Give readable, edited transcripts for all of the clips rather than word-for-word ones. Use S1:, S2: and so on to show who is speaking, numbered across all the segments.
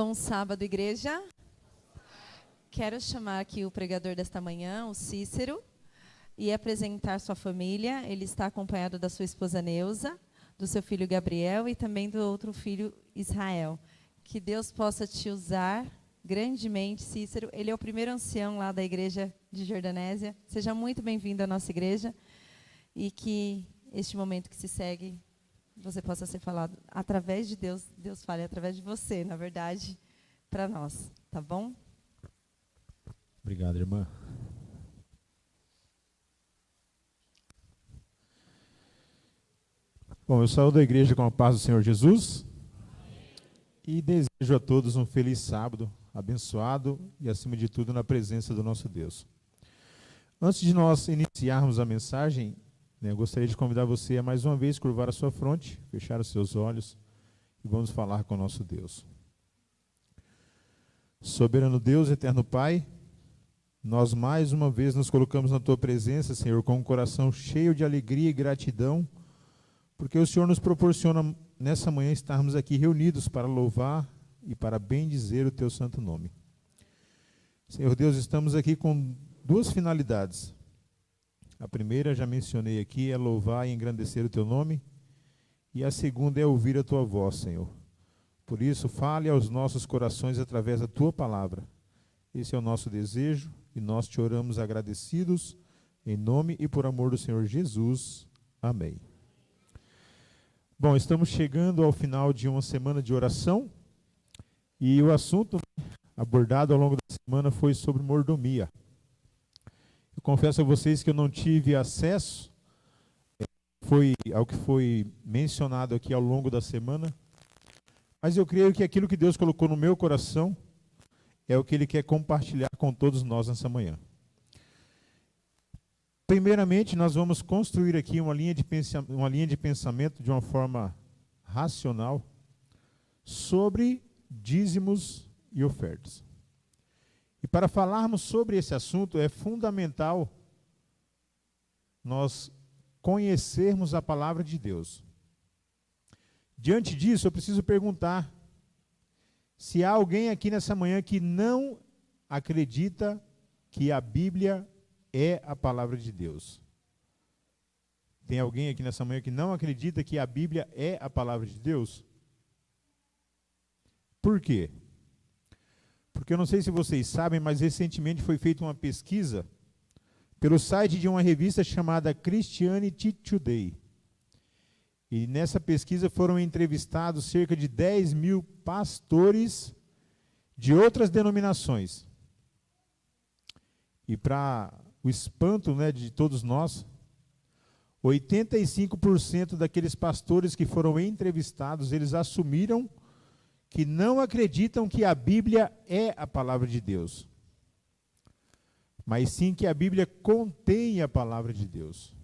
S1: Bom sábado, igreja. Quero chamar aqui o pregador desta manhã, o Cícero, e apresentar sua família. Ele está acompanhado da sua esposa Neuza, do seu filho Gabriel e também do outro filho Israel. Que Deus possa te usar grandemente, Cícero. Ele é o primeiro ancião lá da igreja de Jordanésia. Seja muito bem-vindo à nossa igreja e que este momento que se segue você possa ser falado através de Deus, Deus fale através de você, na verdade, para nós, tá bom?
S2: Obrigado, irmã. Bom, eu saúdo a igreja com a paz do Senhor Jesus e desejo a todos um feliz sábado, abençoado e, acima de tudo, na presença do nosso Deus. Antes de nós iniciarmos a mensagem, eu gostaria de convidar você a mais uma vez curvar a sua fronte, fechar os seus olhos e vamos falar com o nosso Deus. Soberano Deus, eterno Pai, nós mais uma vez nos colocamos na Tua presença, Senhor, com um coração cheio de alegria e gratidão, porque o Senhor nos proporciona nessa manhã estarmos aqui reunidos para louvar e para bendizer o Teu santo nome. Senhor Deus, estamos aqui com duas finalidades. A primeira, já mencionei aqui, é louvar e engrandecer o Teu nome. E a segunda é ouvir a Tua voz, Senhor. Por isso, fale aos nossos corações através da Tua palavra. Esse é o nosso desejo e nós te oramos agradecidos, em nome e por amor do Senhor Jesus. Amém. Bom, estamos chegando ao final de uma semana de oração e o assunto abordado ao longo da semana foi sobre mordomia. Eu confesso a vocês que eu não tive acesso ao que foi mencionado aqui ao longo da semana, mas eu creio que aquilo que Deus colocou no meu coração é o que Ele quer compartilhar com todos nós nessa manhã. Primeiramente, nós vamos construir aqui uma linha de pensamento de uma forma racional sobre dízimos e ofertas. E para falarmos sobre esse assunto, é fundamental nós conhecermos a palavra de Deus. Diante disso, eu preciso perguntar se há alguém aqui nessa manhã que não acredita que a Bíblia é a palavra de Deus. Tem alguém aqui nessa manhã que não acredita que a Bíblia é a palavra de Deus? Por quê? Porque eu não sei se vocês sabem, mas recentemente foi feita uma pesquisa pelo site de uma revista chamada Christianity Today. E nessa pesquisa foram entrevistados cerca de 10 mil pastores de outras denominações. E para o espanto, de todos nós, 85% daqueles pastores que foram entrevistados, eles assumiram que não acreditam que a Bíblia é a palavra de Deus, mas sim que a Bíblia contém a palavra de Deus.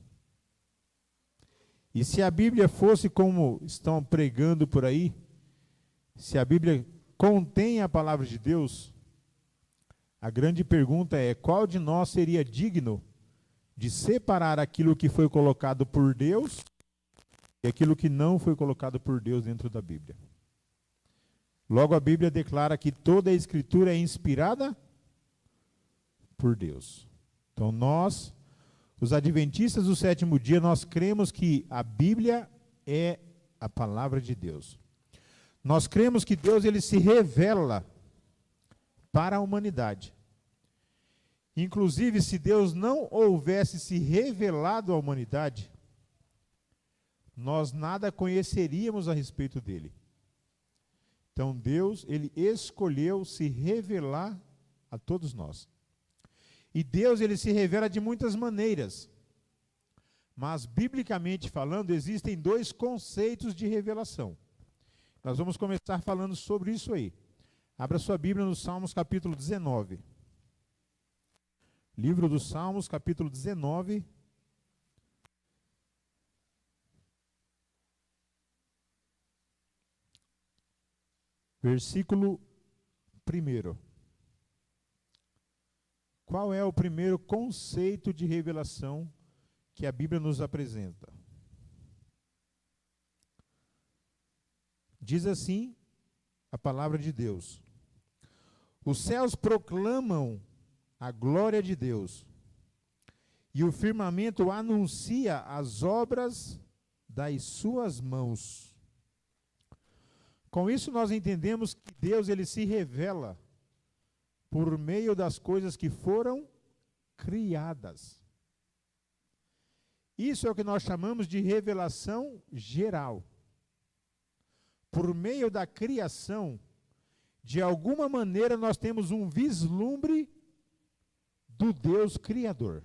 S2: E se a Bíblia fosse como estão pregando por aí, se a Bíblia contém a palavra de Deus, a grande pergunta é: qual de nós seria digno de separar aquilo que foi colocado por Deus e aquilo que não foi colocado por Deus dentro da Bíblia? Logo, a Bíblia declara que toda a Escritura é inspirada por Deus. Então, nós, os adventistas do sétimo dia, nós cremos que a Bíblia é a palavra de Deus. Nós cremos que Deus ele se revela para a humanidade. Inclusive, se Deus não houvesse se revelado à humanidade, nós nada conheceríamos a respeito dele. Então Deus, ele escolheu se revelar a todos nós. E Deus, ele se revela de muitas maneiras. Mas, biblicamente falando, existem dois conceitos de revelação. Nós vamos começar falando sobre isso aí. Abra sua Bíblia no Salmos capítulo 19. Livro dos Salmos, capítulo 19. Versículo 1. Qual é o primeiro conceito de revelação que a Bíblia nos apresenta? Diz assim a palavra de Deus: Os céus proclamam a glória de Deus, e o firmamento anuncia as obras das suas mãos. Com isso nós entendemos que Deus ele se revela por meio das coisas que foram criadas. Isso é o que nós chamamos de revelação geral. Por meio da criação, de alguma maneira nós temos um vislumbre do Deus Criador.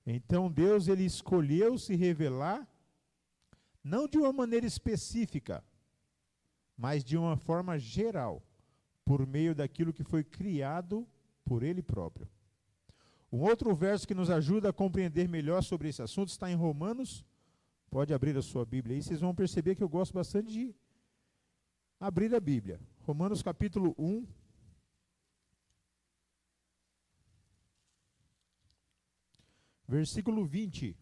S2: Então Deus ele escolheu se revelar não de uma maneira específica, mas de uma forma geral, por meio daquilo que foi criado por Ele próprio. Um outro verso que nos ajuda a compreender melhor sobre esse assunto está em Romanos. Pode abrir a sua Bíblia aí, vocês vão perceber que eu gosto bastante de abrir a Bíblia. Romanos capítulo 1. Versículo 20.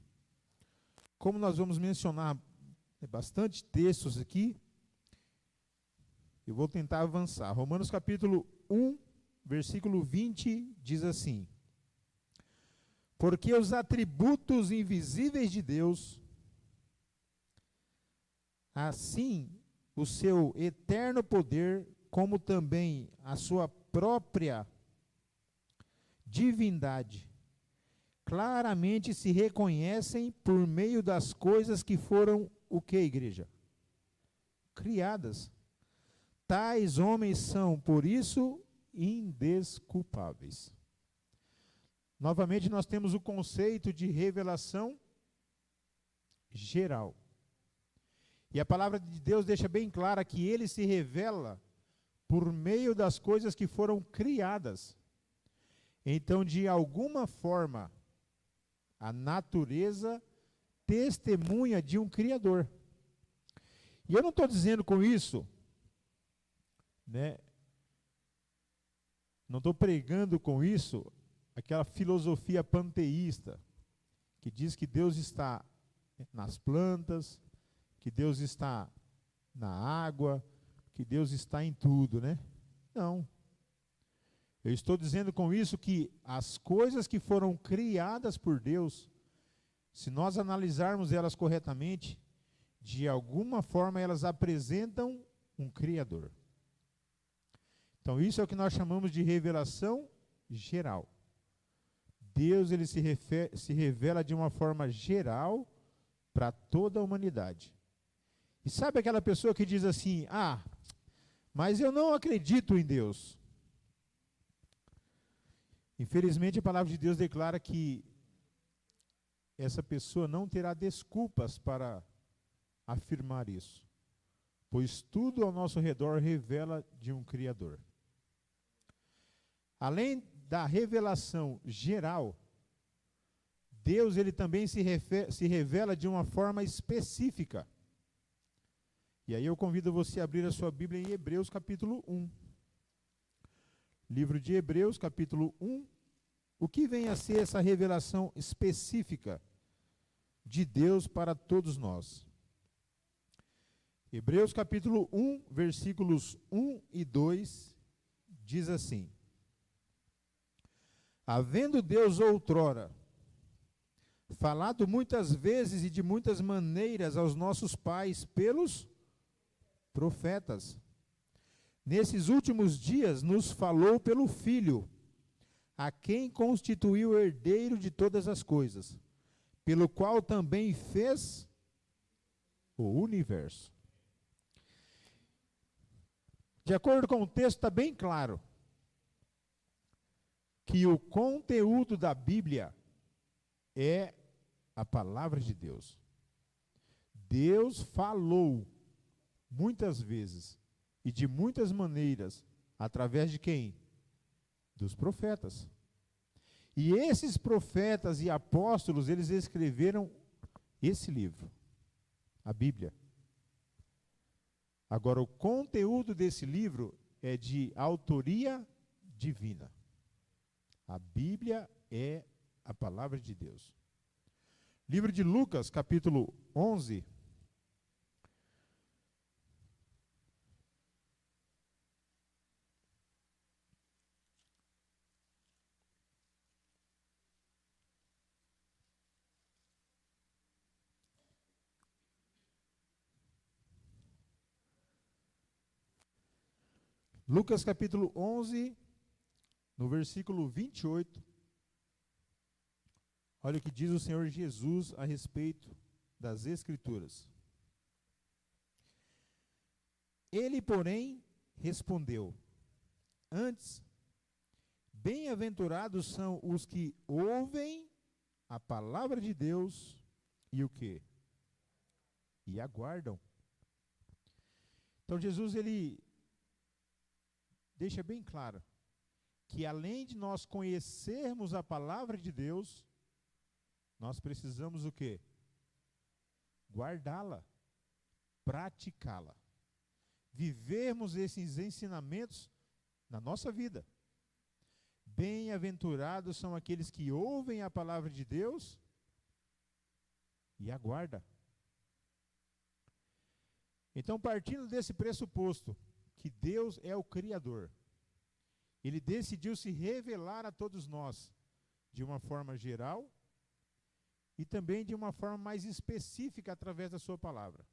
S2: Como nós vamos mencionar bastante textos aqui, eu vou tentar avançar. Romanos capítulo 1, versículo 20, diz assim: porque os atributos invisíveis de Deus, assim o seu eterno poder, como também a sua própria divindade, claramente se reconhecem por meio das coisas que foram o que, igreja? Criadas. Tais homens são, por isso, indesculpáveis. Novamente nós temos o conceito de revelação geral. E a palavra de Deus deixa bem clara que ele se revela por meio das coisas que foram criadas. Então, de alguma forma, a natureza testemunha de um Criador. E eu não estou dizendo com isso, não estou pregando com isso aquela filosofia panteísta, que diz que Deus está nas plantas, que Deus está na água, que Deus está em tudo, né? Não. Eu estou dizendo com isso que as coisas que foram criadas por Deus, se nós analisarmos elas corretamente, de alguma forma elas apresentam um Criador. Então isso é o que nós chamamos de revelação geral. Deus ele se revela de uma forma geral para toda a humanidade. E sabe aquela pessoa que diz assim: mas eu não acredito em Deus. Infelizmente a palavra de Deus declara que essa pessoa não terá desculpas para afirmar isso, pois tudo ao nosso redor revela de um Criador. Além da revelação geral, Deus ele também se revela de uma forma específica. E aí eu convido você a abrir a sua Bíblia em Hebreus capítulo 1. Livro de Hebreus capítulo 1. O que vem a ser essa revelação específica de Deus para todos nós? Hebreus capítulo 1, versículos 1 e 2, diz assim: havendo Deus outrora falado muitas vezes e de muitas maneiras aos nossos pais pelos profetas, nesses últimos dias nos falou pelo Filho, a quem constituiu herdeiro de todas as coisas, pelo qual também fez o universo. De acordo com o texto, está bem claro que o conteúdo da Bíblia é a palavra de Deus. Deus falou muitas vezes e de muitas maneiras, através de quem? Dos profetas. E esses profetas e apóstolos, eles escreveram esse livro, a Bíblia. Agora, o conteúdo desse livro é de autoria divina. A Bíblia é a palavra de Deus. Livro de Lucas, capítulo 11. Lucas capítulo 11, no versículo 28. Olha o que diz o Senhor Jesus a respeito das Escrituras. Ele, porém, respondeu: antes, bem-aventurados são os que ouvem a palavra de Deus e o quê? E aguardam. Então Jesus, ele deixa bem claro que além de nós conhecermos a palavra de Deus, nós precisamos o quê? Guardá-la, praticá-la. Vivermos esses ensinamentos na nossa vida. Bem-aventurados são aqueles que ouvem a palavra de Deus e aguardam. Então, partindo desse pressuposto, que Deus é o Criador, Ele decidiu se revelar a todos nós de uma forma geral e também de uma forma mais específica através da sua palavra.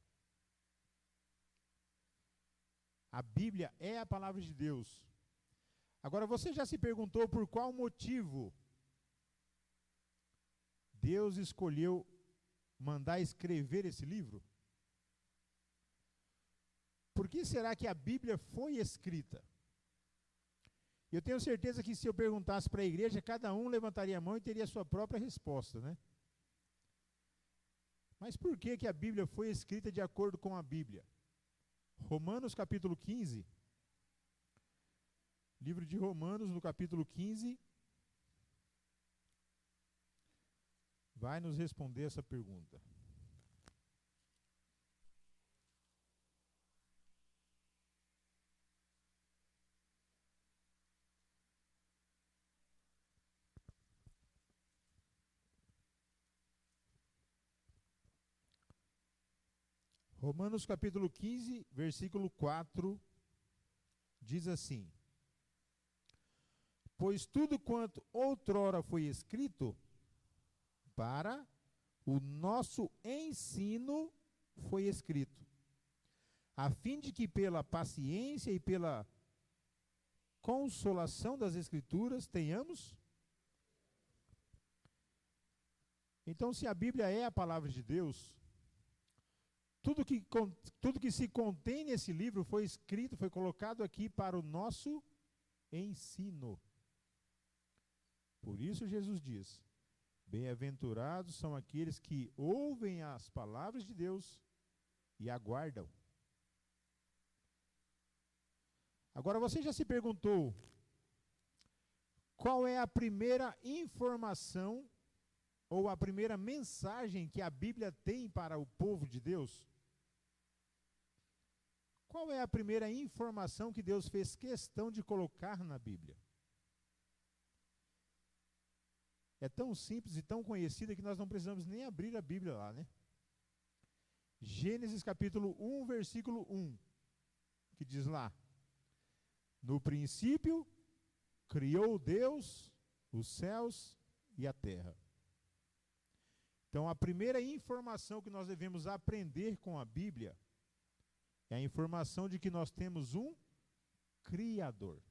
S2: A Bíblia é a palavra de Deus. Agora, você já se perguntou por qual motivo Deus escolheu mandar escrever esse livro? Por que será que a Bíblia foi escrita? Eu tenho certeza que se eu perguntasse para a igreja, cada um levantaria a mão e teria a sua própria resposta, né? Mas por que a Bíblia foi escrita de acordo com a Bíblia? Romanos capítulo 15, livro de Romanos no capítulo 15, vai nos responder essa pergunta. Romanos capítulo 15, versículo 4, diz assim: pois tudo quanto outrora foi escrito, para o nosso ensino foi escrito, a fim de que pela paciência e pela consolação das Escrituras tenhamos. Então, se a Bíblia é a palavra de Deus, tudo que se contém nesse livro foi escrito, foi colocado aqui para o nosso ensino. Por isso Jesus diz: bem-aventurados são aqueles que ouvem as palavras de Deus e aguardam. Agora, você já se perguntou qual é a primeira informação ou a primeira mensagem que a Bíblia tem para o povo de Deus? Qual é a primeira informação que Deus fez questão de colocar na Bíblia? É tão simples e tão conhecida que nós não precisamos nem abrir a Bíblia lá, né? Gênesis capítulo 1, versículo 1, que diz lá: no princípio criou Deus os céus e a terra. Então, a primeira informação que nós devemos aprender com a Bíblia é a informação de que nós temos um Criador.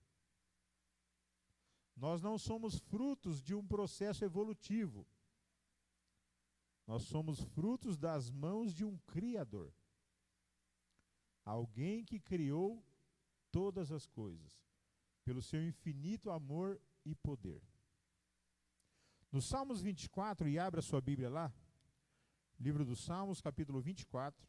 S2: Nós não somos frutos de um processo evolutivo. Nós somos frutos das mãos de um Criador. Alguém que criou todas as coisas, pelo seu infinito amor e poder. No Salmos 24, e abra sua Bíblia lá, livro dos Salmos, capítulo 24.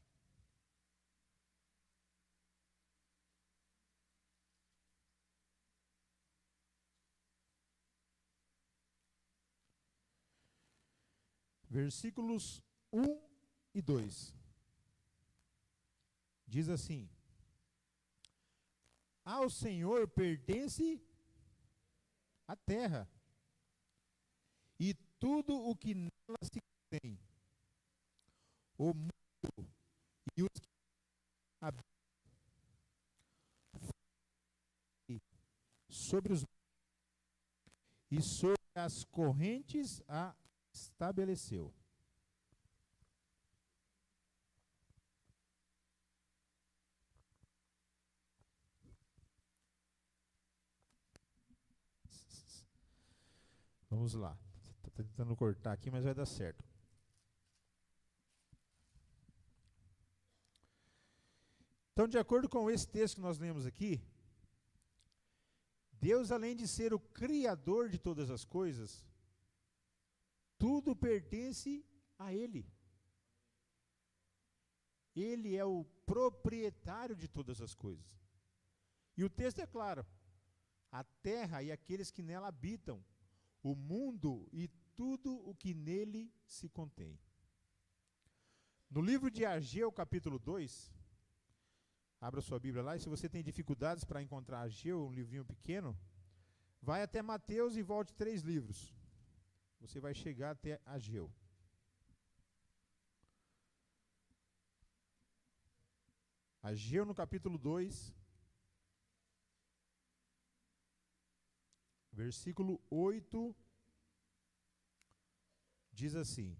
S2: Versículos 1 e 2. Diz assim: ao Senhor pertence a terra e tudo o que nela se tem, o mundo e os que habitam sobre os e sobre as correntes a estabeleceu. Vamos lá. Estou tentando cortar aqui, mas vai dar certo. Então, de acordo com esse texto que nós lemos aqui, Deus, além de ser o Criador de todas as coisas, tudo pertence a Ele. Ele é o proprietário de todas as coisas. E o texto é claro: a terra e aqueles que nela habitam, o mundo e tudo o que nele se contém. No livro de Ageu, capítulo 2, abra sua Bíblia lá, e se você tem dificuldades para encontrar Ageu, um livrinho pequeno, vai até Mateus e volte 3 livros. Você vai chegar até Ageu. Ageu no capítulo 2, versículo 8, diz assim.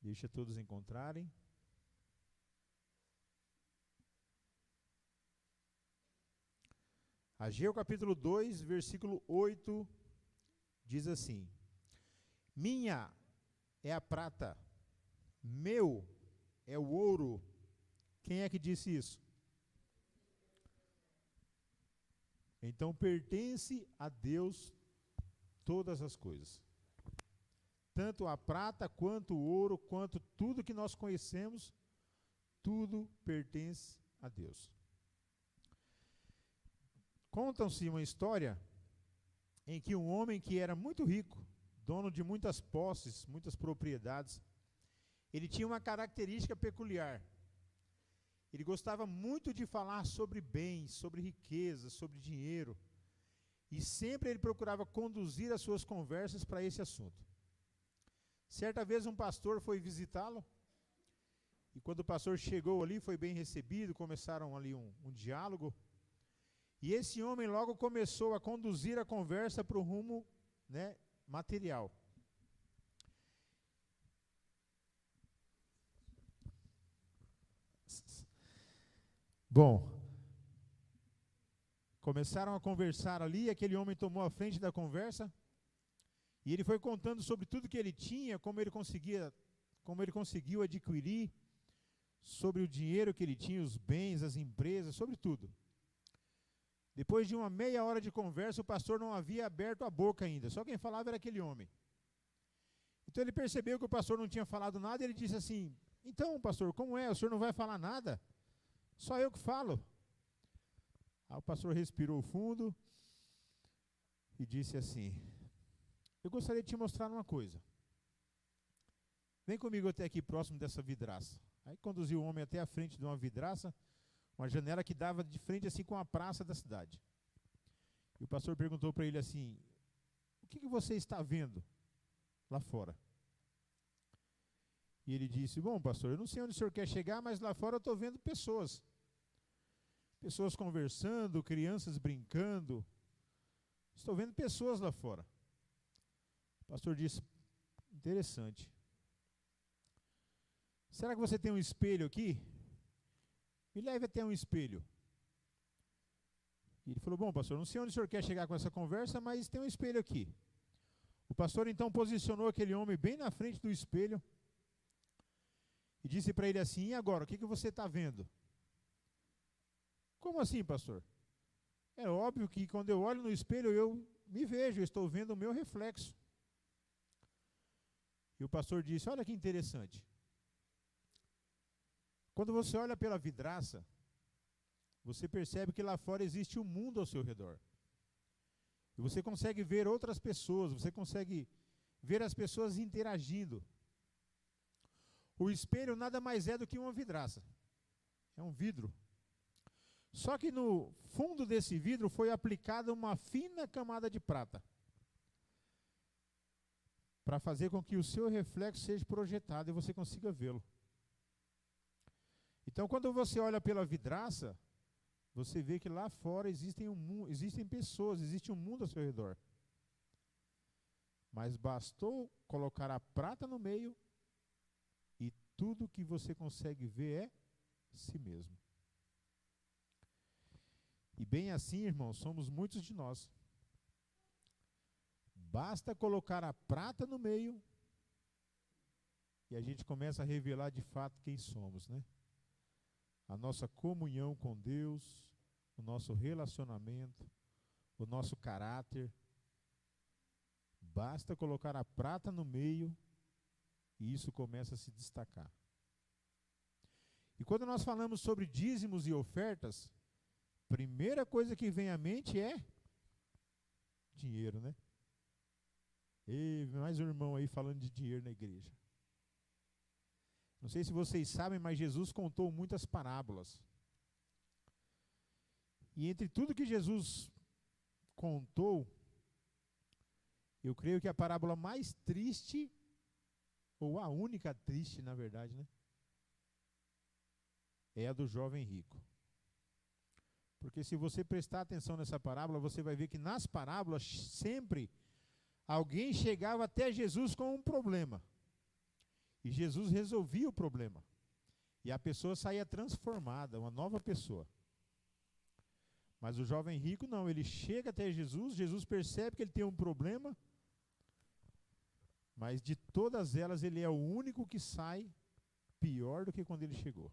S2: Deixa todos encontrarem. Ageu capítulo 2, versículo 8, diz assim: minha é a prata, meu é o ouro. Quem é que disse isso? Então pertence a Deus todas as coisas. Tanto a prata, quanto o ouro, quanto tudo que nós conhecemos, tudo pertence a Deus. Contam-se uma história em que um homem que era muito rico, dono de muitas posses, muitas propriedades, ele tinha uma característica peculiar. Ele gostava muito de falar sobre bens, sobre riqueza, sobre dinheiro. E sempre ele procurava conduzir as suas conversas para esse assunto. Certa vez um pastor foi visitá-lo. E quando o pastor chegou ali, foi bem recebido, começaram ali um diálogo. E esse homem logo começou a conduzir a conversa para o rumo, né, material. Bom, começaram a conversar ali, aquele homem tomou a frente da conversa, e ele foi contando sobre tudo que ele tinha, como ele conseguiu adquirir, sobre o dinheiro que ele tinha, os bens, as empresas, sobre tudo. Depois de uma meia hora de conversa, o pastor não havia aberto a boca ainda, só quem falava era aquele homem. Então ele percebeu que o pastor não tinha falado nada, e ele disse assim: então, pastor, como é? O senhor não vai falar nada? Só eu que falo. Aí o pastor respirou fundo e disse assim: eu gostaria de te mostrar uma coisa. Vem comigo até aqui próximo dessa vidraça. Aí conduziu o homem até a frente de uma vidraça, uma janela que dava de frente assim com a praça da cidade. E o pastor perguntou para ele assim: o que você está vendo lá fora? E ele disse: bom, pastor, eu não sei onde o senhor quer chegar, mas lá fora eu estou vendo pessoas. Pessoas conversando, crianças brincando. Estou vendo pessoas lá fora. O pastor disse: interessante. Será que você tem um espelho aqui? Me leve até um espelho. E ele falou: bom, pastor, não sei onde o senhor quer chegar com essa conversa, mas tem um espelho aqui. O pastor então posicionou aquele homem bem na frente do espelho e disse para ele assim: e agora, o que você está vendo? Como assim, pastor? É óbvio que quando eu olho no espelho eu me vejo, eu estou vendo o meu reflexo. E o pastor disse: olha que interessante. Quando você olha pela vidraça, você percebe que lá fora existe um mundo ao seu redor. E você consegue ver outras pessoas, você consegue ver as pessoas interagindo. O espelho nada mais é do que uma vidraça. É um vidro. Só que no fundo desse vidro foi aplicada uma fina camada de prata, para fazer com que o seu reflexo seja projetado e você consiga vê-lo. Então, quando você olha pela vidraça, você vê que lá fora existem pessoas, existe um mundo ao seu redor. Mas bastou colocar a prata no meio e tudo que você consegue ver é si mesmo. E bem assim, irmãos, somos muitos de nós. Basta colocar a prata no meio e a gente começa a revelar de fato quem somos, né? A nossa comunhão com Deus, o nosso relacionamento, o nosso caráter. Basta colocar a prata no meio e isso começa a se destacar. E quando nós falamos sobre dízimos e ofertas, primeira coisa que vem à mente é dinheiro, né? E mais um irmão aí falando de dinheiro na igreja. Não sei se vocês sabem, mas Jesus contou muitas parábolas. E entre tudo que Jesus contou, eu creio que a parábola mais triste, ou a única triste, na verdade, né? É a do jovem rico. Porque se você prestar atenção nessa parábola, você vai ver que nas parábolas sempre alguém chegava até Jesus com um problema. E Jesus resolvia o problema. E a pessoa saía transformada, uma nova pessoa. Mas o jovem rico não, ele chega até Jesus, Jesus percebe que ele tem um problema, mas de todas elas ele é o único que sai pior do que quando ele chegou.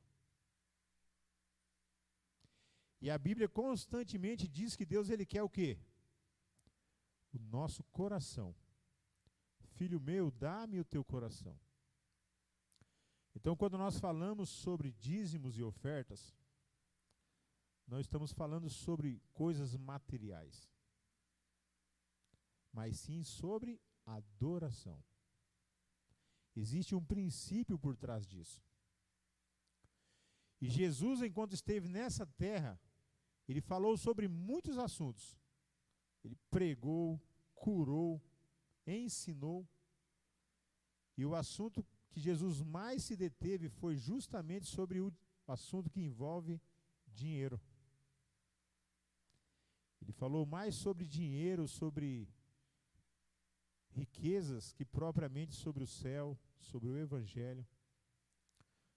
S2: E a Bíblia constantemente diz que Deus ele quer o quê? O nosso coração. Filho meu, dá-me o teu coração. Então, quando nós falamos sobre dízimos e ofertas, nós estamos falando sobre coisas materiais, mas sim sobre adoração. Existe um princípio por trás disso. E Jesus, enquanto esteve nessa terra, ele falou sobre muitos assuntos. Ele pregou, curou, ensinou. E o assunto que Jesus mais se deteve foi justamente sobre o assunto que envolve dinheiro. Ele falou mais sobre dinheiro, sobre riquezas, que propriamente sobre o céu, sobre o evangelho.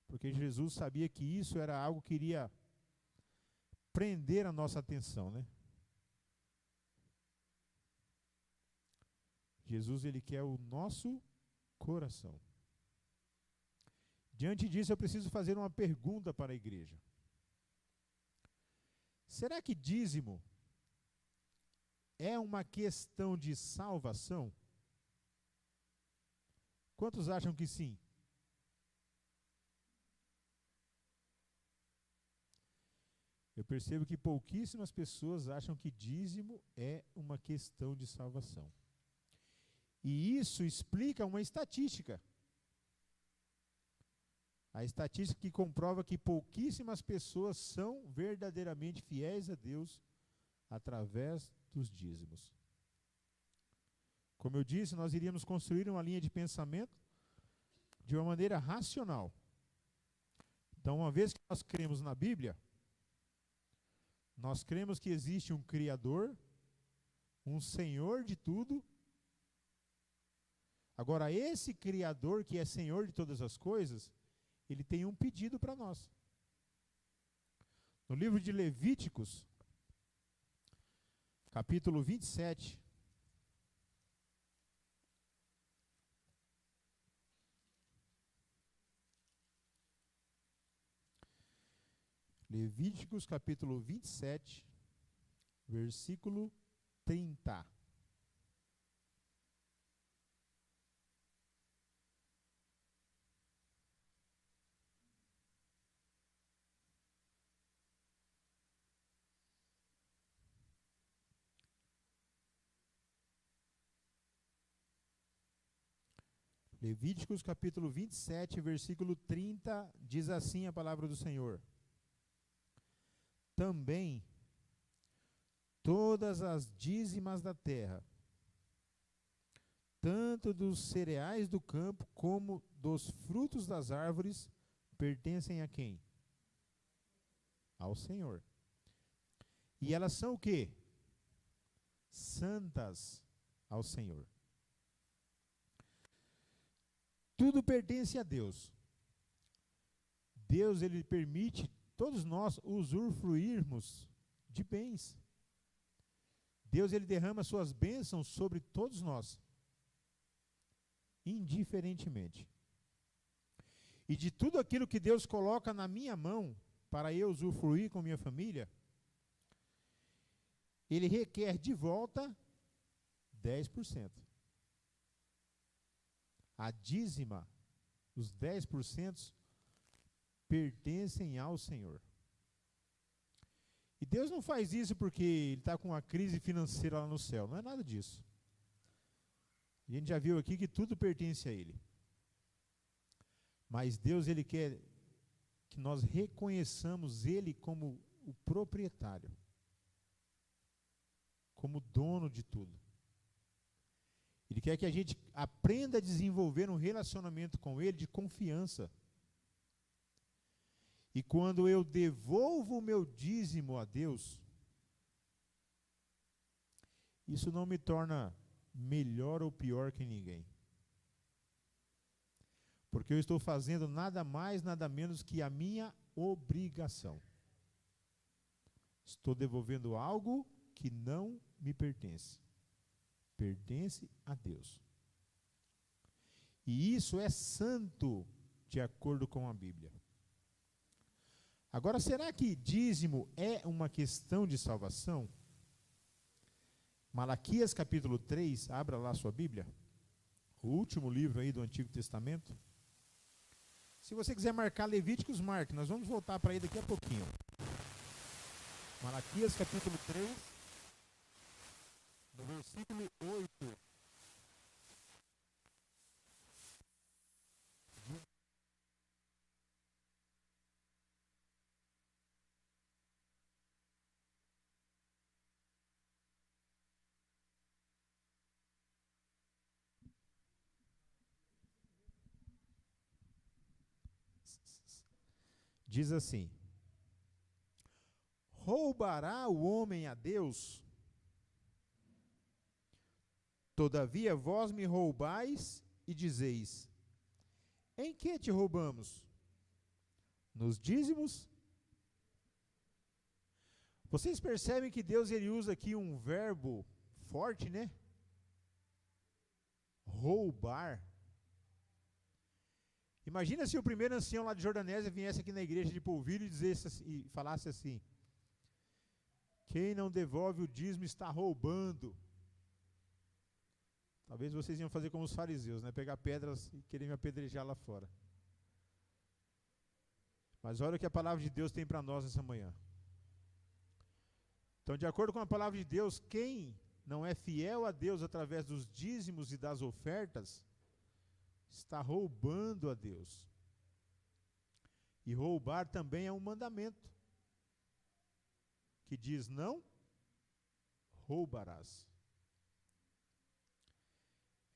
S2: Porque Jesus sabia que isso era algo que iria prender a nossa atenção, né? Jesus, ele quer o nosso coração. Diante disso, eu preciso fazer uma pergunta para a igreja. Será que dízimo é uma questão de salvação? Quantos acham que sim? Eu percebo que pouquíssimas pessoas acham que dízimo é uma questão de salvação. E isso explica uma estatística. A estatística que comprova que pouquíssimas pessoas são verdadeiramente fiéis a Deus através dos dízimos. Como eu disse, nós iríamos construir uma linha de pensamento de uma maneira racional. Então, uma vez que nós cremos na Bíblia, nós cremos que existe um Criador, um Senhor de tudo. Agora, esse Criador, que é Senhor de todas as coisas, ele tem um pedido para nós. No livro de Levíticos, capítulo 27, Levíticos capítulo 27, versículo 30. Levíticos capítulo 27, versículo 30, diz assim a palavra do Senhor. Também todas as dízimas da terra, tanto dos cereais do campo como dos frutos das árvores, pertencem a quem? Ao Senhor. E elas são o quê? Santas ao Senhor. Tudo pertence a Deus. Deus, ele permite todos nós usufruirmos de bens, Deus, ele derrama suas bênçãos sobre todos nós, indiferentemente. E de tudo aquilo que Deus coloca na minha mão, para eu usufruir com minha família, ele requer de volta 10%. A dízima, os 10%, pertencem ao Senhor. E Deus não faz isso porque Ele está com uma crise financeira lá no céu. Não é nada disso. A gente já viu aqui que tudo pertence a Ele. Mas Deus, Ele quer que nós reconheçamos Ele como o proprietário, como dono de tudo. Ele quer que a gente aprenda a desenvolver um relacionamento com Ele de confiança. E quando eu devolvo o meu dízimo a Deus, isso não me torna melhor ou pior que ninguém. Porque eu estou fazendo nada mais, nada menos que a minha obrigação. Estou devolvendo algo que não me pertence. Pertence a Deus. E isso é santo, de acordo com a Bíblia. Agora, será que dízimo é uma questão de salvação? Malaquias capítulo 3, abra lá sua Bíblia. O último livro aí do Antigo Testamento. Se você quiser marcar Levíticos, marque. Nós vamos voltar para aí daqui a pouquinho. Malaquias capítulo 3, no versículo 8. Diz assim: roubará o homem a Deus? Todavia vós me roubais e dizeis: em que te roubamos? Nos dízimos? Vocês percebem que Deus, ele usa aqui um verbo forte, né? Roubar. Imagina se o primeiro ancião lá de Jordanésia viesse aqui na igreja de Polvilho e falasse assim: quem não devolve o dízimo está roubando. Talvez vocês iam fazer como os fariseus, né? Pegar pedras e querer me apedrejar lá fora. Mas olha o que a palavra de Deus tem para nós nessa manhã. Então, de acordo com a palavra de Deus, quem não é fiel a Deus através dos dízimos e das ofertas, está roubando a Deus. E roubar também é um mandamento, que diz: não roubarás.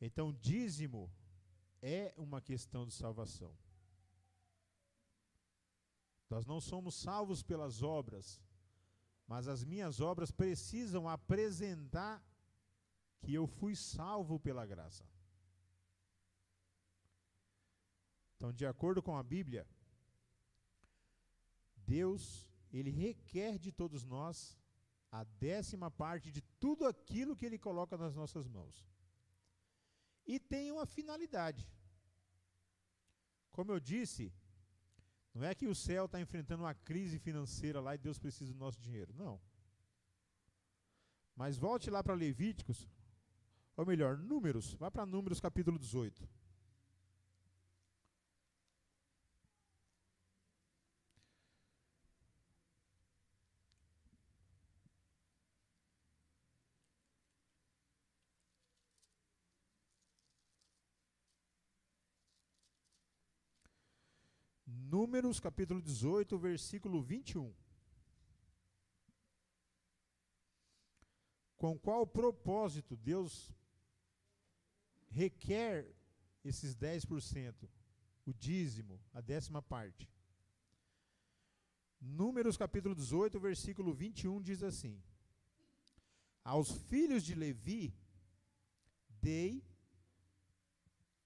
S2: Então, dízimo é uma questão de salvação. Nós não somos salvos pelas obras, mas as minhas obras precisam apresentar que eu fui salvo pela graça. Então, de acordo com a Bíblia, Deus, ele requer de todos nós a 10ª parte de tudo aquilo que ele coloca nas nossas mãos. E tem uma finalidade. Como eu disse, não é que o céu está enfrentando uma crise financeira lá e Deus precisa do nosso dinheiro. Não. Mas volte lá para Levíticos, ou melhor, Números. Vá para Números capítulo 18. Números capítulo 18, versículo 21. Com qual propósito Deus requer esses 10%, o dízimo, a 10ª parte? Números capítulo 18, versículo 21 diz assim: aos filhos de Levi dei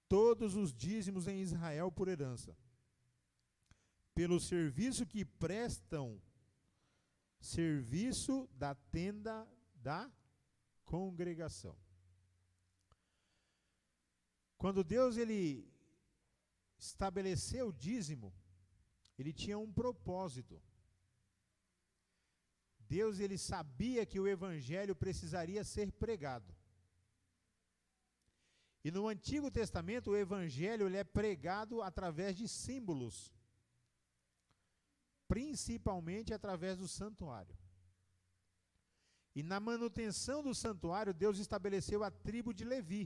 S2: todos os dízimos em Israel por herança, pelo serviço que prestam, serviço da tenda da congregação. Quando Deus ele estabeleceu o dízimo, ele tinha um propósito. Deus ele sabia que o evangelho precisaria ser pregado. E no Antigo Testamento o evangelho ele é pregado através de símbolos, principalmente através do santuário. E na manutenção do santuário, Deus estabeleceu a tribo de Levi.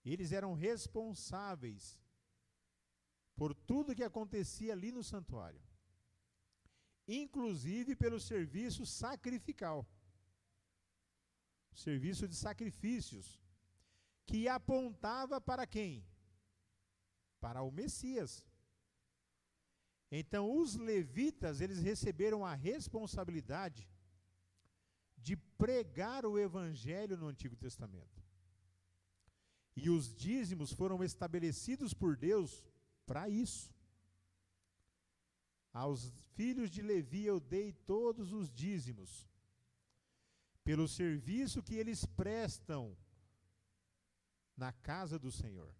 S2: Eles eram responsáveis por tudo que acontecia ali no santuário, inclusive pelo serviço sacrificial, o serviço de sacrifícios, que apontava para quem? Para o Messias. Então, os levitas, eles receberam a responsabilidade de pregar o evangelho no Antigo Testamento. E os dízimos foram estabelecidos por Deus para isso. Aos filhos de Levi eu dei todos os dízimos, pelo serviço que eles prestam na casa do Senhor.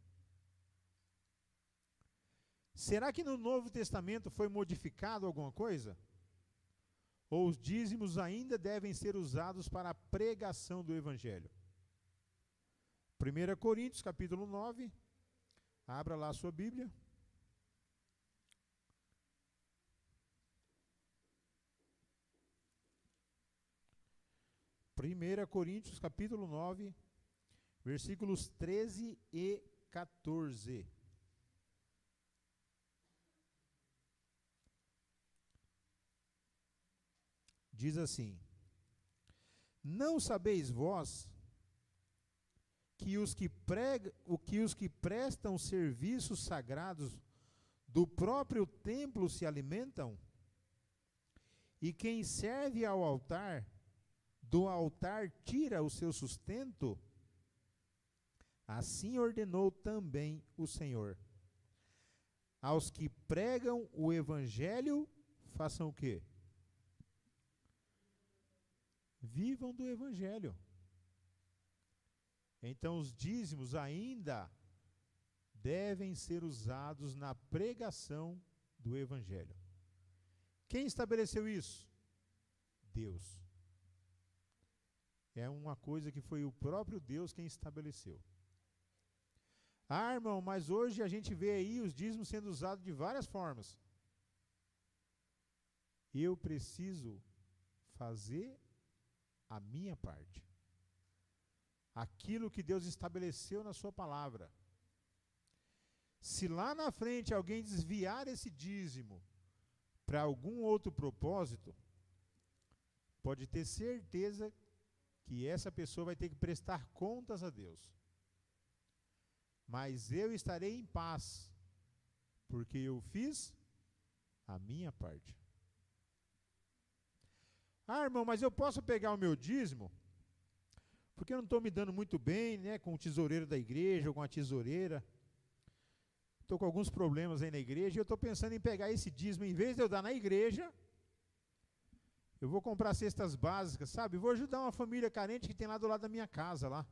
S2: Será que no Novo Testamento foi modificado alguma coisa? Ou os dízimos ainda devem ser usados para a pregação do Evangelho? 1 Coríntios, capítulo 9. Abra lá a sua Bíblia. Primeira Coríntios, capítulo 9, versículos 13 e 14. Diz assim: não sabeis vós que os que prestam serviços sagrados do próprio templo se alimentam? E quem serve ao altar, do altar tira o seu sustento? Assim ordenou também o Senhor. Aos que pregam o evangelho, façam o quê? Vivam do evangelho. Então os dízimos ainda devem ser usados na pregação do evangelho. Quem estabeleceu isso? Deus. É uma coisa que foi o próprio Deus quem estabeleceu. Ah, irmão, mas hoje a gente vê aí os dízimos sendo usados de várias formas. Eu preciso fazer a minha parte. Aquilo que Deus estabeleceu na sua palavra. Se lá na frente alguém desviar esse dízimo para algum outro propósito, pode ter certeza que essa pessoa vai ter que prestar contas a Deus. Mas eu estarei em paz, porque eu fiz a minha parte. Ah, irmão, mas eu posso pegar o meu dízimo, porque eu não estou me dando muito bem, né, com o tesoureiro da igreja ou com a tesoureira. Estou com alguns problemas aí na igreja e eu estou pensando em pegar esse dízimo, em vez de eu dar na igreja, eu vou comprar cestas básicas, sabe? Vou ajudar uma família carente que tem lá do lado da minha casa, lá.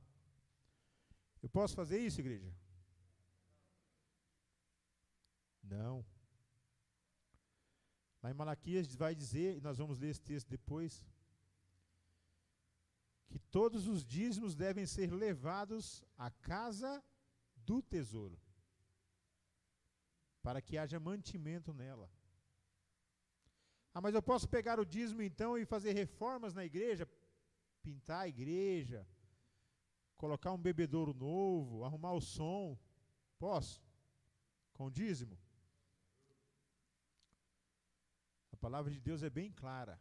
S2: Eu posso fazer isso, igreja? Não. Lá em Malaquias vai dizer, e nós vamos ler esse texto depois, que todos os dízimos devem ser levados à casa do tesouro, para que haja mantimento nela. Ah, mas eu posso pegar o dízimo então e fazer reformas na igreja, pintar a igreja, colocar um bebedouro novo, arrumar o som? Posso? Com o dízimo? A palavra de Deus é bem clara.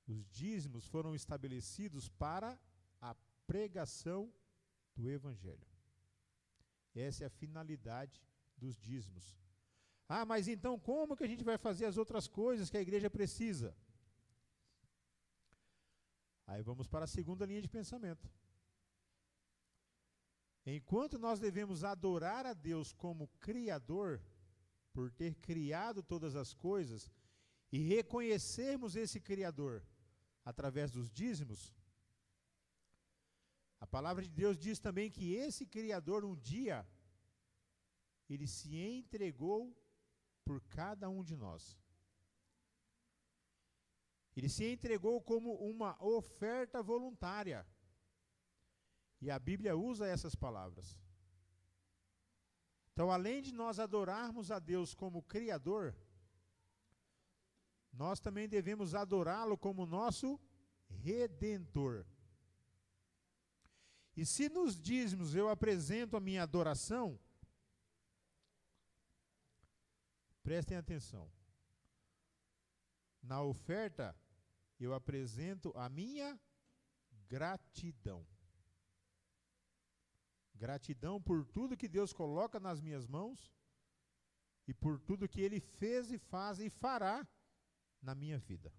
S2: Os dízimos foram estabelecidos para a pregação do evangelho. Essa é a finalidade dos dízimos. Ah, mas então como que a gente vai fazer as outras coisas que a igreja precisa? Aí vamos para a segunda linha de pensamento. Enquanto nós devemos adorar a Deus como Criador, por ter criado todas as coisas, e reconhecermos esse Criador através dos dízimos, a palavra de Deus diz também que esse Criador um dia, ele se entregou por cada um de nós. Ele se entregou como uma oferta voluntária. E a Bíblia usa essas palavras. Então, além de nós adorarmos a Deus como Criador, nós também devemos adorá-lo como nosso Redentor. E se nos dízimos eu apresento a minha adoração, prestem atenção. Na oferta, eu apresento a minha gratidão. Gratidão por tudo que Deus coloca nas minhas mãos e por tudo que Ele fez e faz e fará na minha vida.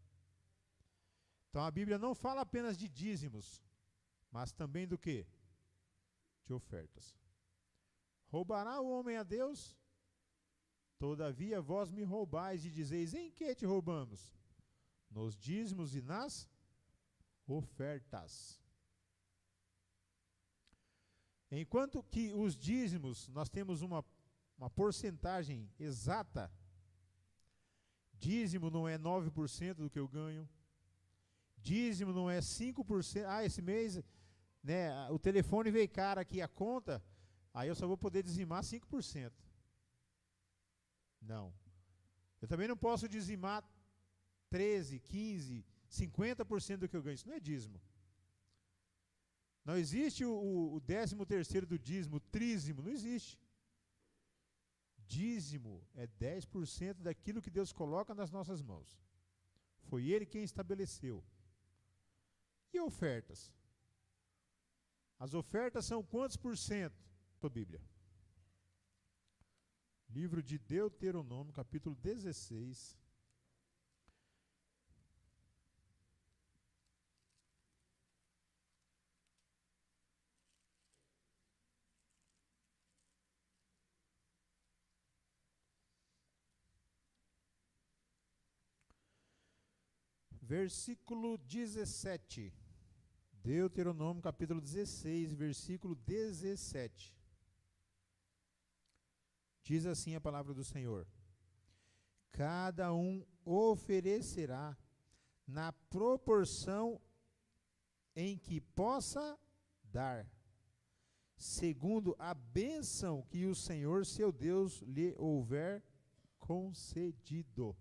S2: Então a Bíblia não fala apenas de dízimos, mas também do quê? De ofertas. Roubará o homem a Deus? Todavia vós me roubais e dizeis, em que te roubamos? Nos dízimos e nas ofertas. Enquanto que os dízimos, nós temos uma porcentagem exata. Dízimo não é 9% do que eu ganho. Dízimo não é 5%. Ah, esse mês, né, o telefone veio caro aqui, a conta, aí eu só vou poder dizimar 5%. Não. Eu também não posso dizimar 13, 15, 50% do que eu ganho. Isso não é dízimo. Não existe o 13º do dízimo, o trízimo, não existe. Dízimo é 10% daquilo que Deus coloca nas nossas mãos. Foi Ele quem estabeleceu. E ofertas? As ofertas são quantos por cento? A Bíblia. Livro de Deuteronômio, capítulo 16. Versículo 17. Deuteronômio, capítulo 16, versículo 17. Diz assim a palavra do Senhor: cada um oferecerá na proporção em que possa dar, segundo a bênção que o Senhor seu Deus lhe houver concedido.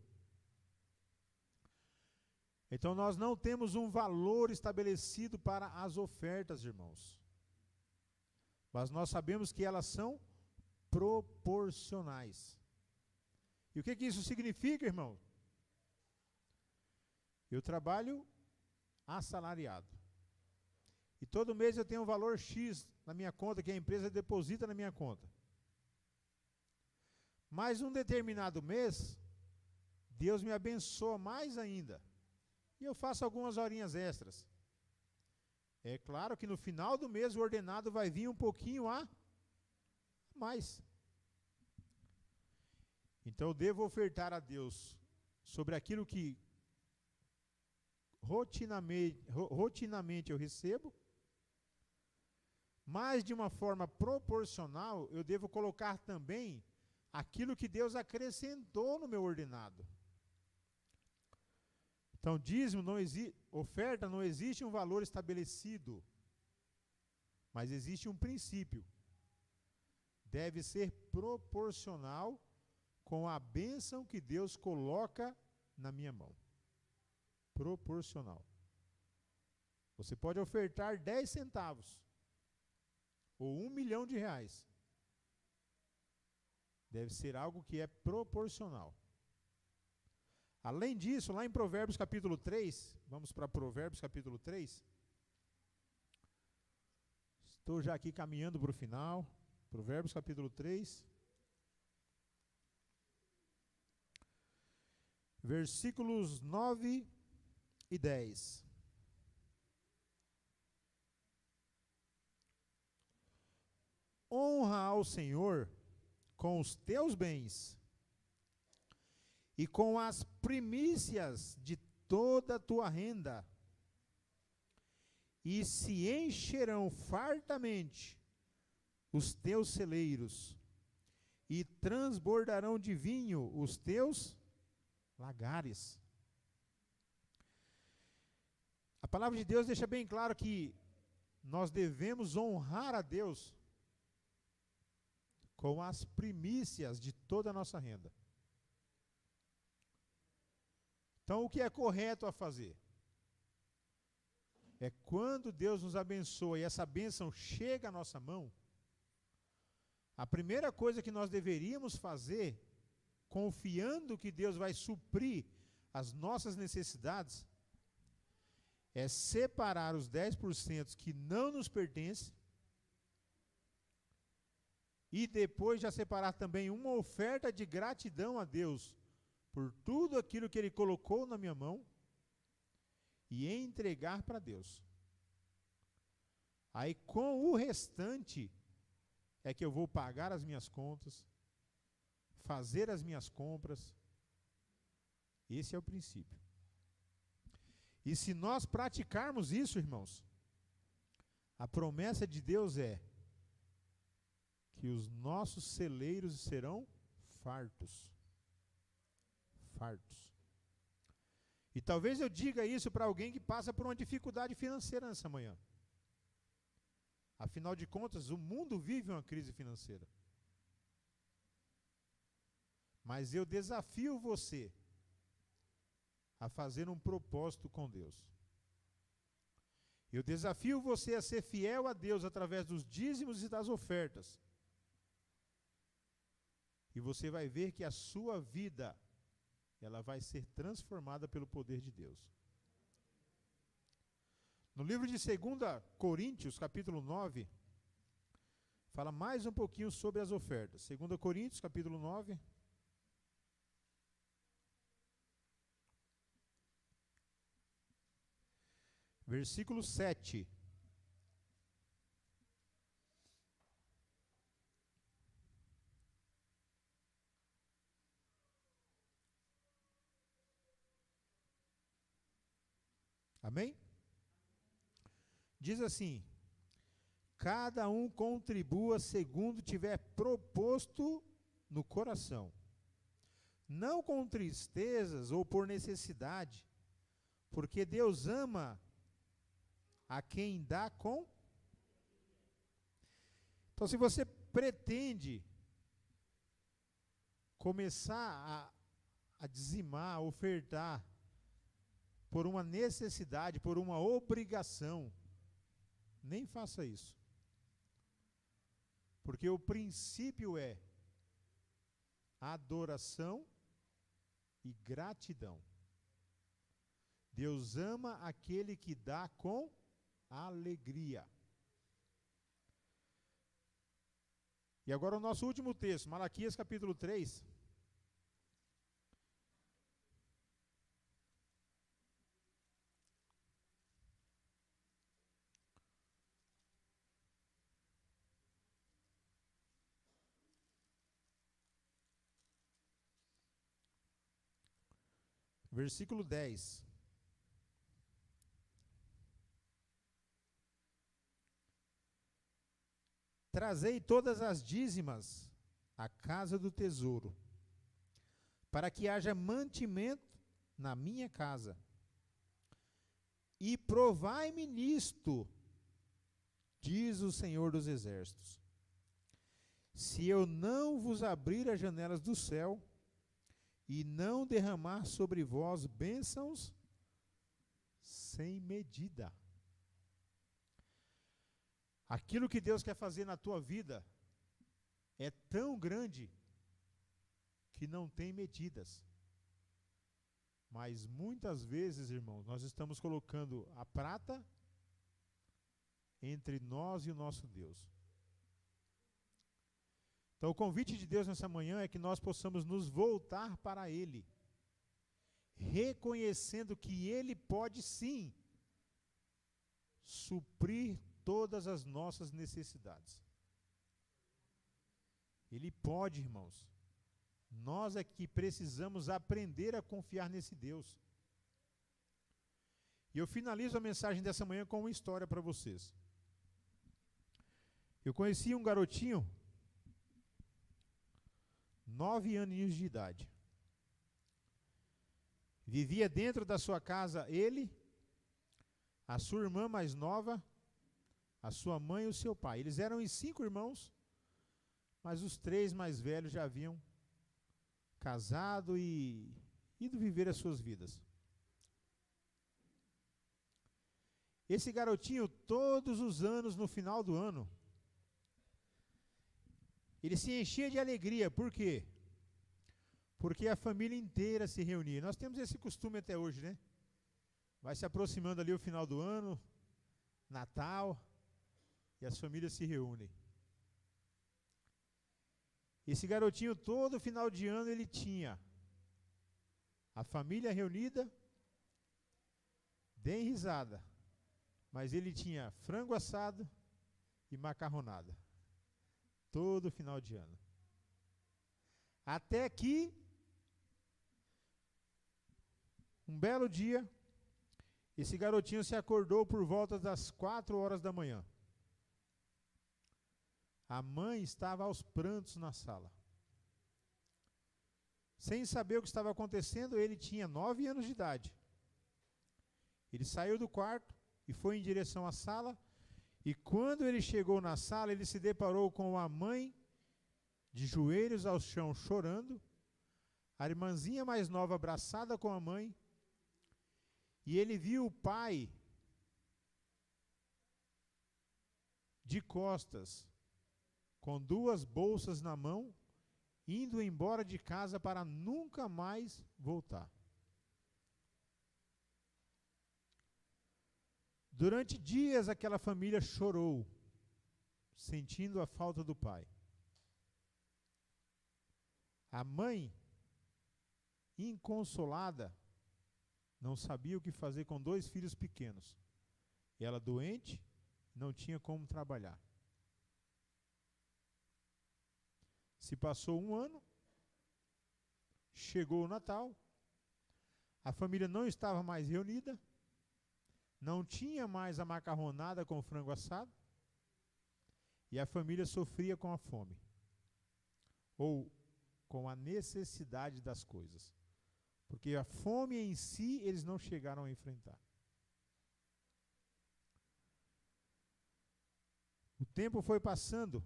S2: Então nós não temos um valor estabelecido para as ofertas, irmãos. Mas nós sabemos que elas são proporcionais. E o que isso significa, irmão? Eu trabalho assalariado. E todo mês eu tenho um valor X na minha conta, que a empresa deposita na minha conta. Mas um determinado mês, Deus me abençoa mais ainda. E eu faço algumas horinhas extras. É claro que no final do mês o ordenado vai vir um pouquinho a mais. Então eu devo ofertar a Deus sobre aquilo que rotineiramente eu recebo, mas de uma forma proporcional eu devo colocar também aquilo que Deus acrescentou no meu ordenado. Então, dízimo não existe, oferta não existe um valor estabelecido, mas existe um princípio. Deve ser proporcional com a bênção que Deus coloca na minha mão. Proporcional. Você pode ofertar 10 centavos ou R$1 milhão. Deve ser algo que é proporcional. Além disso, lá em Provérbios capítulo 3, vamos para Provérbios capítulo 3. Estou já aqui caminhando para o final. Provérbios capítulo 3. Versículos 9 e 10. Honra ao Senhor com os teus bens e com as primícias de toda a tua renda, e se encherão fartamente os teus celeiros, e transbordarão de vinho os teus lagares. A palavra de Deus deixa bem claro que nós devemos honrar a Deus com as primícias de toda a nossa renda. Então, o que é correto a fazer? É quando Deus nos abençoa e essa bênção chega à nossa mão, a primeira coisa que nós deveríamos fazer, confiando que Deus vai suprir as nossas necessidades, é separar os 10% que não nos pertencem e depois já separar também uma oferta de gratidão a Deus por tudo aquilo que Ele colocou na minha mão e entregar para Deus. Aí com o restante é que eu vou pagar as minhas contas, fazer as minhas compras. Esse é o princípio. E se nós praticarmos isso, irmãos, a promessa de Deus é que os nossos celeiros serão fartos. Fartos. E talvez eu diga isso para alguém que passa por uma dificuldade financeira nessa manhã. Afinal de contas, o mundo vive uma crise financeira. Mas eu desafio você a fazer um propósito com Deus. Eu desafio você a ser fiel a Deus através dos dízimos e das ofertas. E você vai ver que a sua vida, ela vai ser transformada pelo poder de Deus. No livro de 2 Coríntios, capítulo 9, fala mais um pouquinho sobre as ofertas. 2 Coríntios, capítulo 9. Versículo 7. Amém? Diz assim: cada um contribua segundo tiver proposto no coração, não com tristezas ou por necessidade, porque Deus ama a quem dá com. Então, se você pretende começar a dizimar, a ofertar, por uma necessidade, por uma obrigação, nem faça isso. Porque o princípio é adoração e gratidão. Deus ama aquele que dá com alegria. E agora o nosso último texto, Malaquias capítulo 3. Versículo 10. Trazei todas as dízimas à casa do tesouro, para que haja mantimento na minha casa. E provai-me nisto, diz o Senhor dos Exércitos, se eu não vos abrir as janelas do céu, e não derramar sobre vós bênçãos sem medida. Aquilo que Deus quer fazer na tua vida é tão grande que não tem medidas. Mas muitas vezes, irmãos, nós estamos colocando a prata entre nós e o nosso Deus. Então o convite de Deus nessa manhã é que nós possamos nos voltar para Ele, reconhecendo que Ele pode sim suprir todas as nossas necessidades. Ele pode, irmãos. Nós é que precisamos aprender a confiar nesse Deus. E eu finalizo a mensagem dessa manhã com uma história para vocês. Eu conheci um garotinho, 9 aninhos de idade. Vivia dentro da sua casa ele, a sua irmã mais nova, a sua mãe e o seu pai. Eles eram em 5 irmãos, mas os 3 mais velhos já haviam casado e ido viver as suas vidas. Esse garotinho, todos os anos, no final do ano, ele se enchia de alegria. Por quê? Porque a família inteira se reunia. Nós temos esse costume até hoje, né? Vai se aproximando ali o final do ano, Natal, e as famílias se reúnem. Esse garotinho, todo final de ano, ele tinha a família reunida, bem risada, mas ele tinha frango assado e macarronada. Todo final de ano. Até que, um belo dia, esse garotinho se acordou por volta das 4 horas da manhã. A mãe estava aos prantos na sala. Sem saber o que estava acontecendo, ele tinha 9 anos de idade. Ele saiu do quarto e foi em direção à sala. E quando ele chegou na sala, ele se deparou com a mãe de joelhos ao chão chorando, a irmãzinha mais nova abraçada com a mãe, e ele viu o pai de costas, com 2 bolsas na mão, indo embora de casa para nunca mais voltar. Durante dias aquela família chorou, sentindo a falta do pai. A mãe, inconsolada, não sabia o que fazer com 2 filhos pequenos. Ela doente, não tinha como trabalhar. Se passou 1 ano, chegou o Natal, a família não estava mais reunida, não tinha mais a macarronada com frango assado, e a família sofria com a fome, ou com a necessidade das coisas, porque a fome em si eles não chegaram a enfrentar. O tempo foi passando,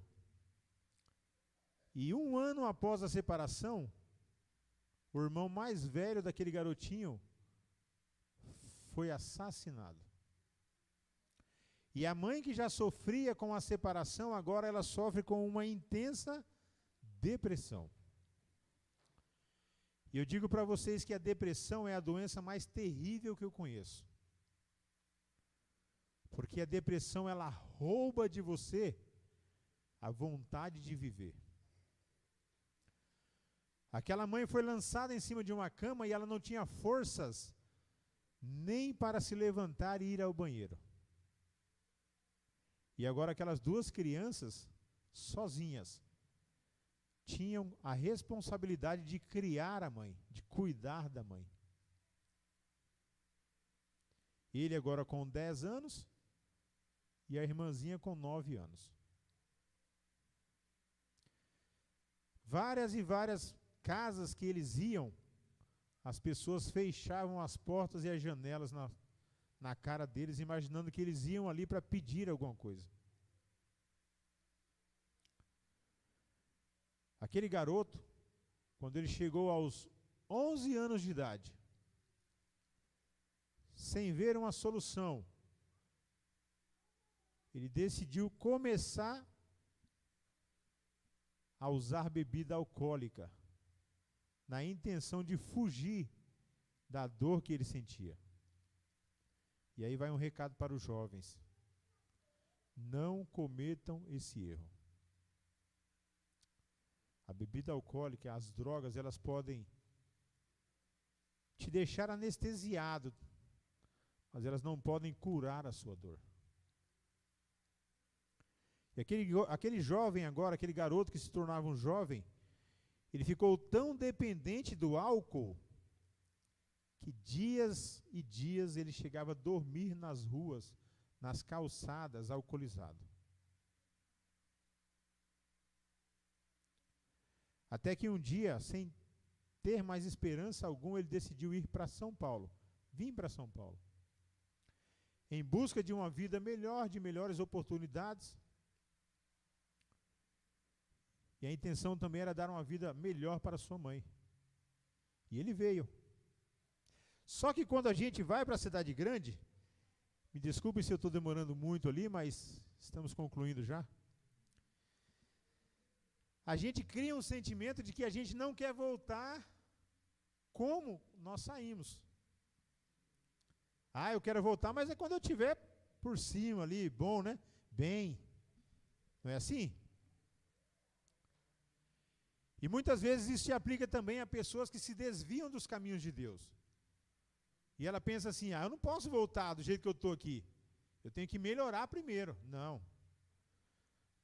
S2: e 1 ano após a separação, o irmão mais velho daquele garotinho foi assassinado. E a mãe, que já sofria com a separação, agora ela sofre com uma intensa depressão. E eu digo para vocês que a depressão é a doença mais terrível que eu conheço. Porque a depressão, ela rouba de você a vontade de viver. Aquela mãe foi lançada em cima de uma cama e ela não tinha forças nem para se levantar e ir ao banheiro. E agora aquelas 2 crianças, sozinhas, tinham a responsabilidade de criar a mãe, de cuidar da mãe. Ele agora com 10 anos e a irmãzinha com 9 anos. Várias e várias casas que eles iam, as pessoas fechavam as portas e as janelas na cara deles, imaginando que eles iam ali para pedir alguma coisa. Aquele garoto, quando ele chegou aos 11 anos de idade, sem ver uma solução, ele decidiu começar a usar bebida alcoólica, na intenção de fugir da dor que ele sentia. E aí vai um recado para os jovens: não cometam esse erro. A bebida alcoólica, as drogas, elas podem te deixar anestesiado, mas elas não podem curar a sua dor. E aquele jovem agora, aquele garoto que se tornava um jovem, ele ficou tão dependente do álcool que dias e dias ele chegava a dormir nas ruas, nas calçadas, alcoolizado. Até que um dia, sem ter mais esperança alguma, ele decidiu ir para São Paulo. Vim para São Paulo. Em busca de uma vida melhor, de melhores oportunidades. E a intenção também era dar uma vida melhor para sua mãe. E ele veio. Só que quando a gente vai para a cidade grande, me desculpe se eu estou demorando muito ali, mas estamos concluindo já. A gente cria um sentimento de que a gente não quer voltar como nós saímos. Ah, eu quero voltar, mas é quando eu estiver por cima ali, bom, né? Bem. Não é assim? E muitas vezes isso se aplica também a pessoas que se desviam dos caminhos de Deus. E ela pensa assim, eu não posso voltar do jeito que eu estou aqui. Eu tenho que melhorar primeiro. Não.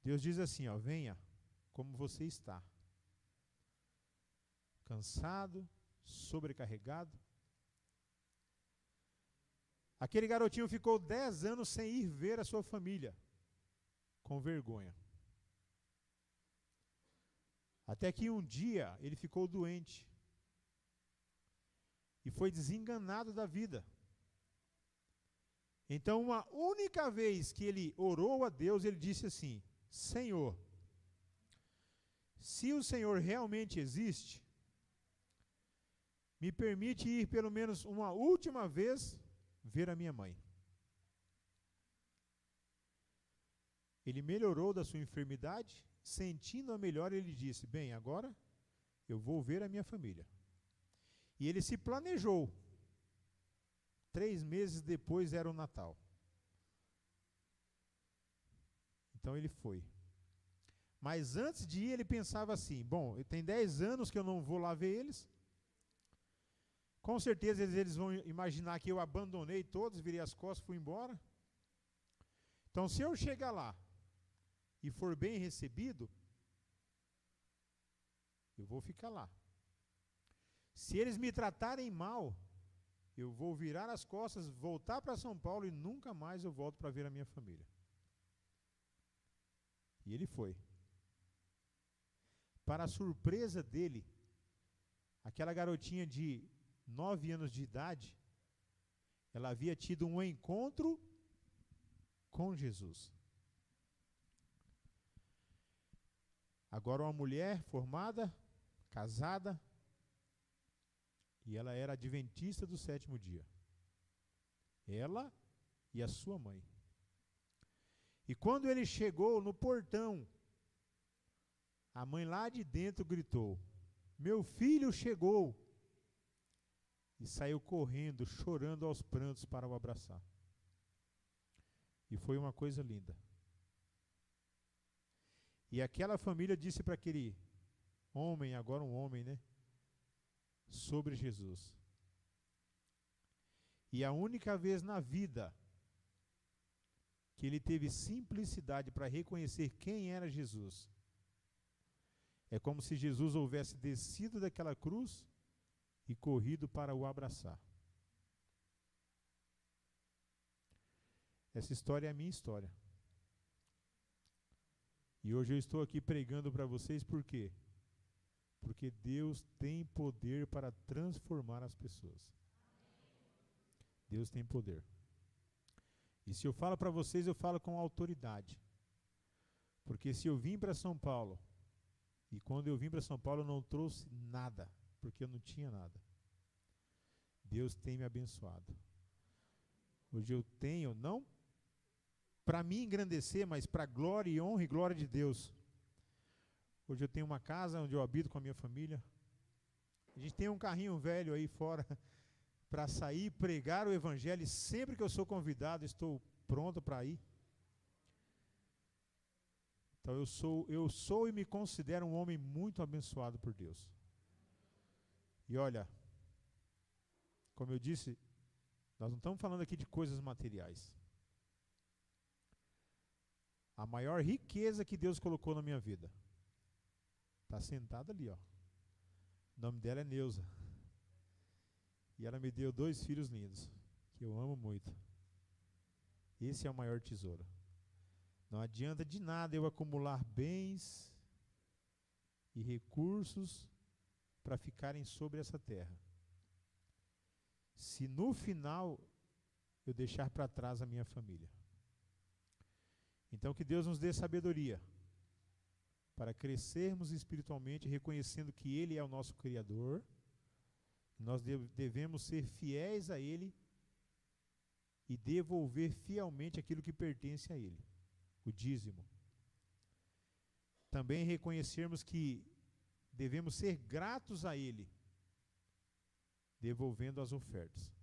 S2: Deus diz assim, venha como você está. Cansado, sobrecarregado. Aquele garotinho ficou 10 anos sem ir ver a sua família, com vergonha. Até que um dia ele ficou doente. E foi desenganado da vida. Então, uma única vez que ele orou a Deus, ele disse assim, Senhor, se o Senhor realmente existe, me permite ir pelo menos uma última vez ver a minha mãe. Ele melhorou da sua enfermidade, sentindo a melhora, ele disse, bem, agora eu vou ver a minha família. E ele se planejou. 3 meses depois era o Natal. Então ele foi. Mas antes de ir, ele pensava assim, bom, tem 10 anos que eu não vou lá ver eles. Com certeza eles vão imaginar que eu abandonei todos, virei as costas, fui embora. Então se eu chegar lá e for bem recebido, eu vou ficar lá. Se eles me tratarem mal, eu vou virar as costas, voltar para São Paulo e nunca mais eu volto para ver a minha família. E ele foi. Para a surpresa dele, aquela garotinha de 9 anos de idade, ela havia tido um encontro com Jesus. Agora uma mulher formada, casada, e ela era adventista do 7º dia. Ela e a sua mãe. E quando ele chegou no portão, a mãe lá de dentro gritou, meu filho chegou. E saiu correndo, chorando aos prantos para o abraçar. E foi uma coisa linda. E aquela família disse para aquele homem, agora um homem, né? Sobre Jesus. E a única vez na vida que ele teve simplicidade para reconhecer quem era Jesus, é como se Jesus houvesse descido daquela cruz e corrido para o abraçar. Essa história é a minha história. E hoje eu estou aqui pregando para vocês por quê? Porque Deus tem poder para transformar as pessoas. Deus tem poder. E se eu falo para vocês, eu falo com autoridade. Porque se eu vim para São Paulo, e quando eu vim para São Paulo eu não trouxe nada, porque eu não tinha nada. Deus tem me abençoado. Hoje eu tenho, não para me engrandecer, mas para a glória e honra e glória de Deus. Hoje eu tenho uma casa onde eu habito com a minha família. A gente tem um carrinho velho aí fora para sair, pregar o evangelho. E sempre que eu sou convidado, estou pronto para ir. Então eu sou e me considero um homem muito abençoado por Deus. E olha, como eu disse, nós não estamos falando aqui de coisas materiais. A maior riqueza que Deus colocou na minha vida está sentada ali, ó. O nome dela é Neuza. E ela me deu 2 filhos lindos, que eu amo muito. Esse é o maior tesouro. Não adianta de nada eu acumular bens e recursos para ficarem sobre essa terra, se no final eu deixar para trás a minha família. Então que Deus nos dê sabedoria para crescermos espiritualmente, reconhecendo que Ele é o nosso Criador. Nós devemos ser fiéis a Ele e devolver fielmente aquilo que pertence a Ele, o dízimo. Também reconhecermos que devemos ser gratos a Ele, devolvendo as ofertas.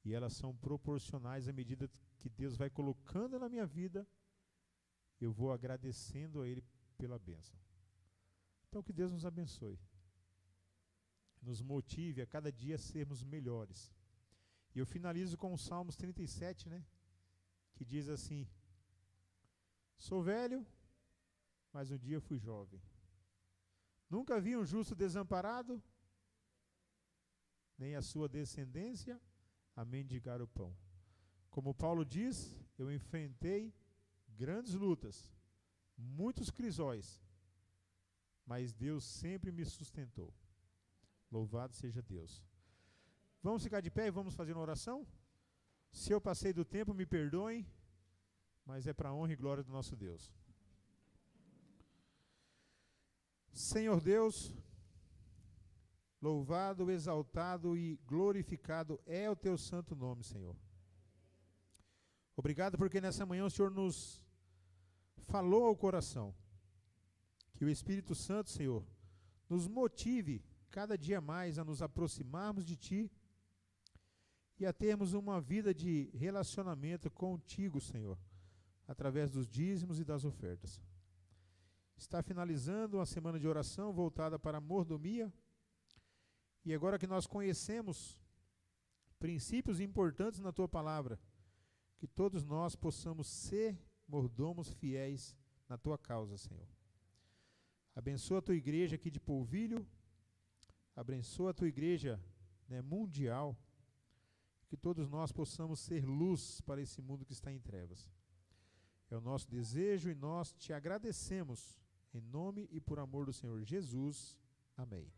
S2: E elas são proporcionais à medida que Deus vai colocando na minha vida, eu vou agradecendo a Ele pela bênção. Então que Deus nos abençoe, nos motive a cada dia a sermos melhores. E eu finalizo com o Salmos 37, né? Que diz assim: sou velho, mas um dia fui jovem. Nunca vi um justo desamparado, nem a sua descendência a mendigar o pão. Como Paulo diz, eu enfrentei grandes lutas, muitos crisóis, mas Deus sempre me sustentou. Louvado seja Deus. Vamos ficar de pé e vamos fazer uma oração? Se eu passei do tempo, me perdoem, mas é para a honra e glória do nosso Deus. Senhor Deus, louvado, exaltado e glorificado é o teu santo nome, Senhor. Obrigado porque nessa manhã o Senhor nos falou ao coração. Que o Espírito Santo, Senhor, nos motive cada dia mais a nos aproximarmos de Ti e a termos uma vida de relacionamento contigo, Senhor, através dos dízimos e das ofertas. Está finalizando uma semana de oração voltada para a mordomia. E agora que nós conhecemos princípios importantes na Tua palavra, que todos nós possamos ser mordomos fiéis na Tua causa, Senhor. Abençoa a Tua igreja aqui de Polvilho, abençoa a Tua igreja, né, mundial, que todos nós possamos ser luz para esse mundo que está em trevas. É o nosso desejo e nós te agradecemos, em nome e por amor do Senhor Jesus. Amém.